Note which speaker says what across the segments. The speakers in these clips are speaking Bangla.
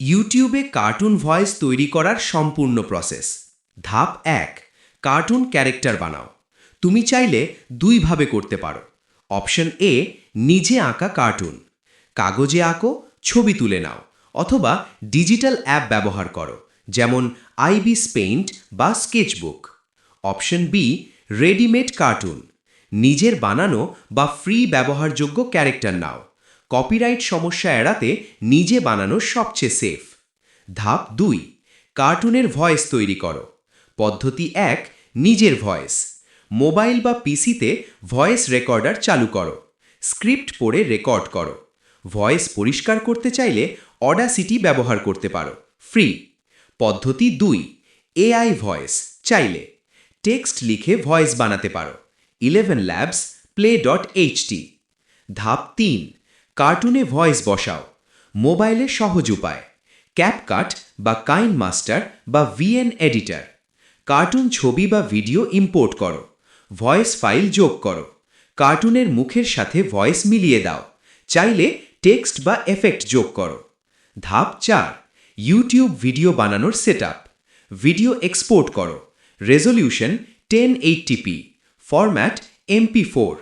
Speaker 1: ইউটিউবে কার্টুন ভয়েস তৈরি করার সম্পূর্ণ প্রসেস। ধাপ ১, কার্টুন ক্যারেক্টার বানাও। তুমি চাইলে দুইভাবে করতে পারো। অপশন এ, নিজে আঁকা কার্টুন। কাগজে আঁকো, ছবি তুলে নাও, অথবা ডিজিটাল অ্যাপ ব্যবহার করো, যেমন আইবিস পেইন্ট বা Sketchbook. Option B, readymade cartoon. নিজের বানানো বা ফ্রি ব্যবহারযোগ্য ক্যারেক্টার নাও। কপিরাইট সমস্যা এড়াতে নিজে বানানো সবচেয়ে সেফ। ধাপ ২, কার্টুনের ভয়েস তৈরি করো। পদ্ধতি ১, নিজের ভয়েস। মোবাইল বা পিসিতে ভয়েস রেকর্ডার চালু করো। স্ক্রিপ্ট পড়ে রেকর্ড করো। ভয়েস পরিষ্কার করতে চাইলে অডাসিটি ব্যবহার করতে পারো, ফ্রি। পদ্ধতি ২, এআই ভয়েস, চাইলে টেক্সট লিখে ভয়েস বানাতে পারো। 11 ল্যাবস, play.ht। ধাপ ৩, কার্টুনে ভয়েস বসাও। মোবাইলে সহজ উপায়, ক্যাপকাট বা কাইন মাস্টার বা ভিএন এডিটর। কার্টুন ছবি বা ভিডিও ইম্পোর্ট করো। ভয়েস ফাইল যোগ করো। কার্টুনের মুখের সাথে ভয়েস মিলিয়ে দাও। চাইলে টেক্সট বা এফেক্ট যোগ করো। ধাপ ৪, ইউটিউব ভিডিও বানানোর সেটআপ। ভিডিও এক্সপোর্ট করো। Resolution 1080p, format MP4।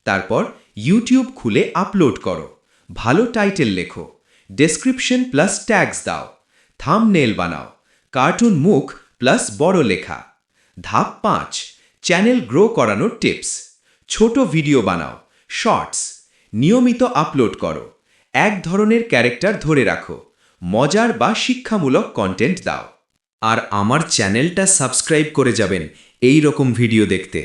Speaker 1: তারপর ইউটিউব খুলে আপলোড করো। ভালো টাইটেল লেখো, ডেসক্রিপশন প্লাস ট্যাগস দাও। থাম্বনেল বানাও, কার্টুন মুখ প্লাস বড় লেখা। ধাপ ৫, চ্যানেল গ্রো করানোর টিপস। ছোট ভিডিও বানাও, শর্টস। নিয়মিত আপলোড করো। এক ধরনের ক্যারেক্টার ধরে রাখো। মজার বা শিক্ষামূলক কন্টেন্ট দাও। আর আমার চ্যানেলটা সাবস্ক্রাইব করে যাবেন এই রকম ভিডিও দেখতে।